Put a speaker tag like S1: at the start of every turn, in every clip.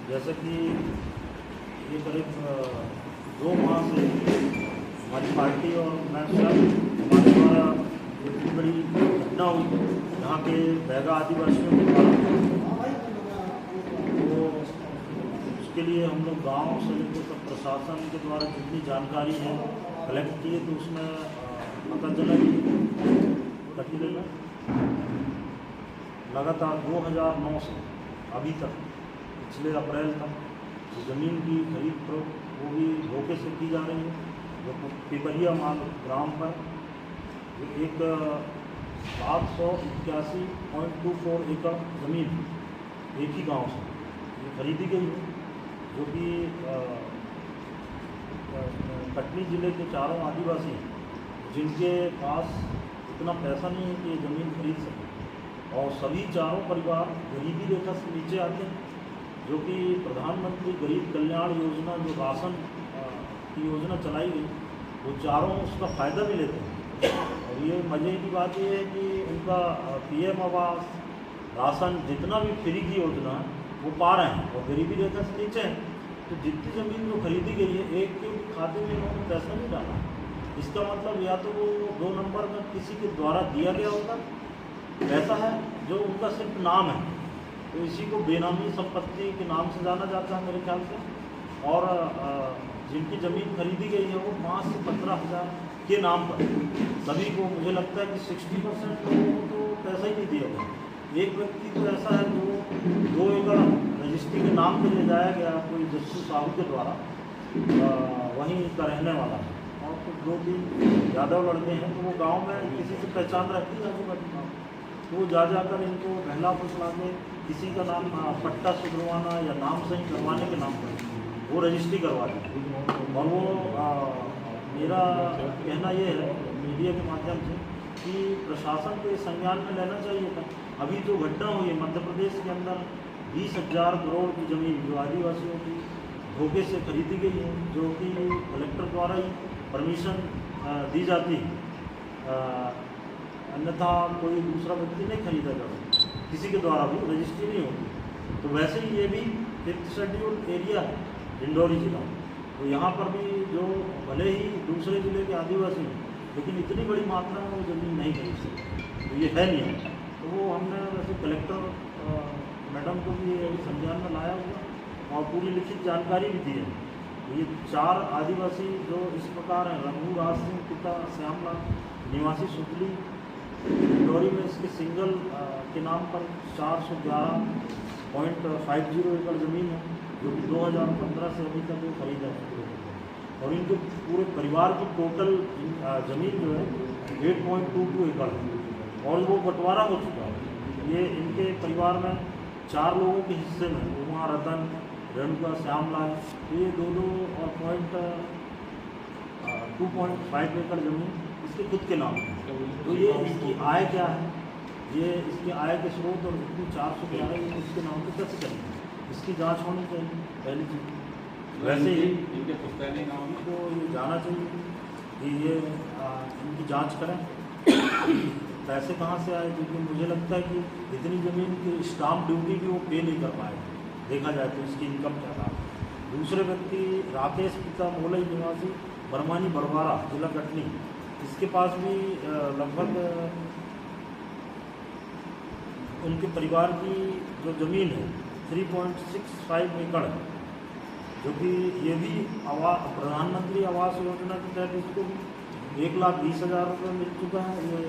S1: जैसे कि ये करीब 2 माह से हमारी पार्टी और मैं स्वयं हमारे द्वारा इतनी बड़ी घटना हुई यहाँ के बैगा आदिवासियों के द्वारा, तो उसके लिए हम लोग गाँव से लेकर सब प्रशासन के द्वारा जितनी जानकारी है कलेक्ट किए, तो उसमें पता चला कि कटीले में लगातार 2009 से अभी तक पिछले अप्रैल तक ज़मीन की खरीद फरोख्त वो भी धोखे से की जा रही है। जो पिपरिया माल ग्राम पर एक 781.24 एकड़ ज़मीन एक ही गांव से ये खरीदी गई है, जो कि कटनी ज़िले के चारों आदिवासी हैं जिनके पास इतना पैसा नहीं है कि ये ज़मीन खरीद सकें, और सभी चारों परिवार गरीबी रेखा से नीचे आते हैं, जो कि प्रधानमंत्री गरीब कल्याण योजना जो राशन की योजना चलाई गई वो चारों उसका फ़ायदा भी लेते हैं। और ये मज़े की बात ये है कि उनका PM आवास राशन जितना भी फ्री की योजना है वो पा रहे हैं और गरीबी रेखा से नीचे हैं। तो जितनी ज़मीन जो खरीदी गई है एक के खाते में इन्होंने पैसा नहीं डाला, इसका मतलब या तो वो 2 नंबर में किसी के द्वारा दिया गया होगा पैसा है जो उनका सिर्फ नाम है, तो इसी को बेनामी संपत्ति के नाम से जाना जाता है मेरे ख्याल से। और जिनकी ज़मीन खरीदी गई है वो 5 से 15,000 के नाम पर, सभी को मुझे लगता है कि 60% लोगों को तो पैसा ही नहीं दिया गया। एक व्यक्ति तो ऐसा है जो 2 एकड़ रजिस्ट्री के नाम पर ले जाया गया कोई जस्सू साहू के द्वारा, वहीं का रहने वाला है, और कुछ 2-3 यादव लड़के हैं, तो वो गाँव में किसी से पहचान रखती है आजू, तो वो जाकर इनको बहला फुसला के किसी का नाम पट्टा सुधरवाना या नाम सही करवाने के नाम पर वो रजिस्ट्री करवा दी। और वो मेरा कहना ये है मीडिया के माध्यम से कि प्रशासन को इस संज्ञान में लेना चाहिए था। अभी जो घटना हुई है मध्य प्रदेश के अंदर 20,000 करोड़ की ज़मीन जो आदिवासियों की धोखे से खरीदी गई है, जो कि कलेक्टर द्वारा ही परमिशन दी जाती है, अन्यथा कोई दूसरा व्यक्ति नहीं खरीदा जा सकता, किसी के द्वारा भी रजिस्ट्री नहीं होती। तो वैसे ही ये भी 5th शेड्यूल एरिया है डिंडोरी जिला, तो यहाँ पर भी जो भले ही दूसरे ज़िले के आदिवासी हैं लेकिन इतनी बड़ी मात्रा में वो ज़मीन नहीं खरीद सकते, तो ये है नहीं। तो वो हमने वैसे कलेक्टर मैडम को भी संज्ञान में लाया हुआ और पूरी लिखित जानकारी भी दी है। ये 4 आदिवासी जो इस प्रकार हैं, रघु राज सिंह पिता श्यामलाल निवासी सुतली डिंडोरी में, इसके सिंगल के नाम पर 411.50 एकड़ ज़मीन है, जो कि 2015 से अभी तक वो खरीदा है। और इनके पूरे परिवार की टोटल ज़मीन जो है 8.22 एकड़ है और वो बंटवारा हो चुका है। ये इनके परिवार में 4 लोगों के हिस्से में उमा, रतन, रेणुका, श्यामलाल, ये 2 और 2.5 एकड़ ज़मीन इसके खुद के नाम है। तो ये इसकी आय क्या है, ये इसके आय के स्रोत और इतनी 411 इसके नाम पे कैसे करेंगे, इसकी जांच होनी चाहिए पहली चीज़। वैसे ही इनके पुश्तैनी नाम को ये जाना चाहिए कि ये इनकी जांच करें पैसे कहाँ से आए, क्योंकि मुझे लगता है कि इतनी ज़मीन की स्टाम्प ड्यूटी भी वो पे नहीं कर पाए, देखा जाए तो इसकी इनकम क्या था। दूसरे व्यक्ति राकेश पिता मोलई निवासी बरमानी बरवारा जिला कटनी, इसके पास भी लगभग उनके परिवार की जो ज़मीन है 3.65 एकड़ है, जो कि ये भी प्रधानमंत्री आवास योजना के तहत इसको भी 1,20,000 रुपये मिल चुका है। ये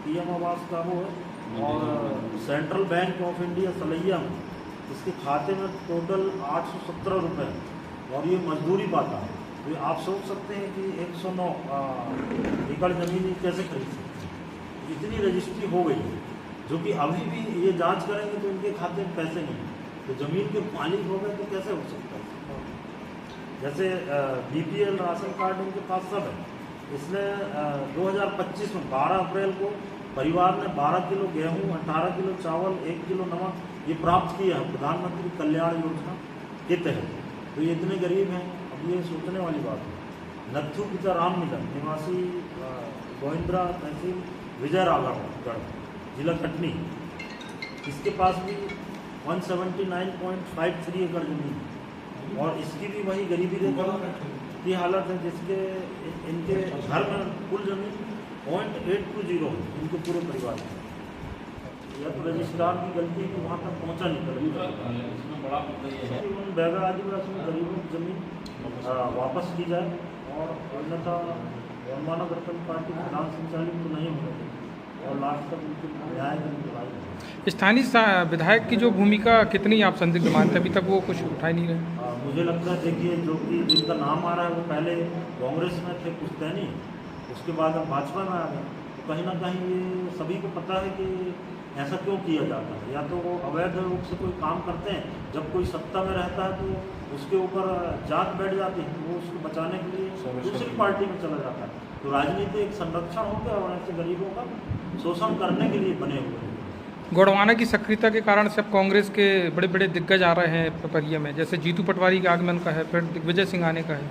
S1: PM आवास का वो है, और central bank of India Salaiya में इसके खाते में टोटल 817 रुपये, और ये मजदूरी पाता है। तो आप सोच सकते हैं कि 109 एकड़ ज़मीन कैसे खरीद सकते हैं। इतनी रजिस्ट्री हो गई है, जो कि अभी भी ये जांच करेंगे तो इनके खाते में पैसे नहीं हैं, तो ज़मीन के मालिक हो गए तो कैसे हो सकता है। जैसे BPL राशन कार्ड इनके पास सब है। इसने 2025 में 12 अप्रैल को परिवार ने 12 किलो गेहूँ, 18 किलो चावल, 1 किलो नमक ये प्राप्त किया है प्रधानमंत्री कल्याण योजना के तहत। तो ये इतने गरीब हैं, अब ये सोचने वाली बात है। नत्थु पिता राम मिलन निवासी गोविंद्रा तहसील विजय राघवगढ़ जिला कटनी, इसके पास भी 179.53 एकड़ जमीन, और इसकी भी वही गरीबी रेखा की हालत है, जिसके इनके घर में कुल जमीन 0.820 है इनके पूरे परिवार में। या तो रजिस्ट्रार की गलती है कि वहाँ तक पहुँचा नहीं कर,
S2: इसमें बड़ा मुद्दा ये है
S1: उन बैगा आदिवासी गरीबों की जमीन वापस की जाए, और अन्यथा गोंडवाना गणतंत्र पार्टी प्रधान संचालित तो नहीं हो रही, और लास्ट तक उनकी न्याय की लड़ाई।
S3: स्थानीय विधायक की जो भूमिका कितनी आप संदिग्ध मानते हैं? अभी तक वो कुछ उठा ही नहीं रहे।
S1: मुझे लगता है, देखिए, जो कि जिनका नाम आ रहा है वो पहले कांग्रेस में थे पुश्तैनी, उसके बाद अब भाजपा में आ गए, तो कहीं ना कहीं ये सभी को पता है कि ऐसा क्यों किया जाता है। या तो वो अवैध रूप से कोई काम करते हैं, जब कोई सत्ता में रहता है तो उसके ऊपर जात बैठ जाती है, तो वो उसको बचाने के लिए दूसरी पार्टी में चला जाता है। तो राजनीति एक संरक्षण हो गया, और ऐसे गरीबों का शोषण करने के लिए बने हुए हैं।
S3: गोंडवाना की सक्रियता के कारण से अब कांग्रेस के बड़े बड़े दिग्गज आ रहे हैं पिपरिया में, जैसे जीतू पटवारी के आगमन का है, फिर दिग्विजय सिंह आने का है।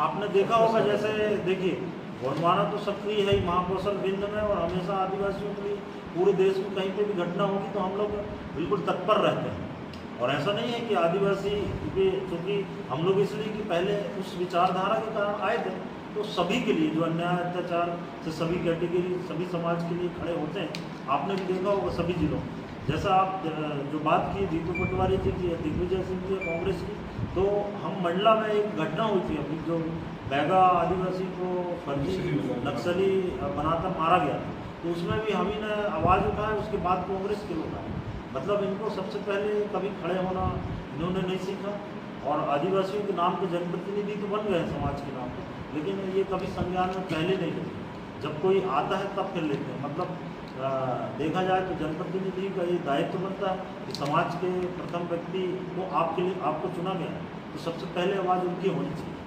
S1: आपने देखा होगा, जैसे देखिए, गोंडवाना तो सक्रिय है ही महाकौशल बिंद में, और हमेशा आदिवासियों के लिए पूरे देश में कहीं पे भी घटना होगी तो हम लोग बिल्कुल तत्पर रहते हैं। और ऐसा नहीं है कि आदिवासी, क्योंकि हम लोग इसलिए कि पहले उस विचारधारा के कारण आए थे, तो सभी के लिए जो अन्याय अत्याचार से सभी कैटेगरी, सभी समाज के लिए खड़े होते हैं। आपने भी देखा होगा सभी जिलों, जैसा आप जो बात की जीतू पटवारी जी की, दिग्विजय सिंह जी कांग्रेस की, तो हम मंडला में एक घटना हुई थी अभी, जो बैगा आदिवासी को फर्जी नक्सली बनाकर मारा गया, तो उसमें भी हम ही ने आवाज़ उठाया, उसके बाद कांग्रेस के लोग आए। मतलब इनको सबसे पहले कभी खड़े होना इन्होंने नहीं सीखा, और आदिवासियों के नाम पे जनप्रतिनिधि तो बन गए समाज के नाम पे, लेकिन ये कभी संज्ञान में पहले नहीं लेते, जब कोई आता है तब फिर लेते हैं। मतलब देखा जाए तो जनप्रतिनिधि का ये दायित्व बनता है कि समाज के प्रथम व्यक्ति को आपके लिए आपको चुना गया है, तो सबसे पहले आवाज़ उनकी होनी चाहिए।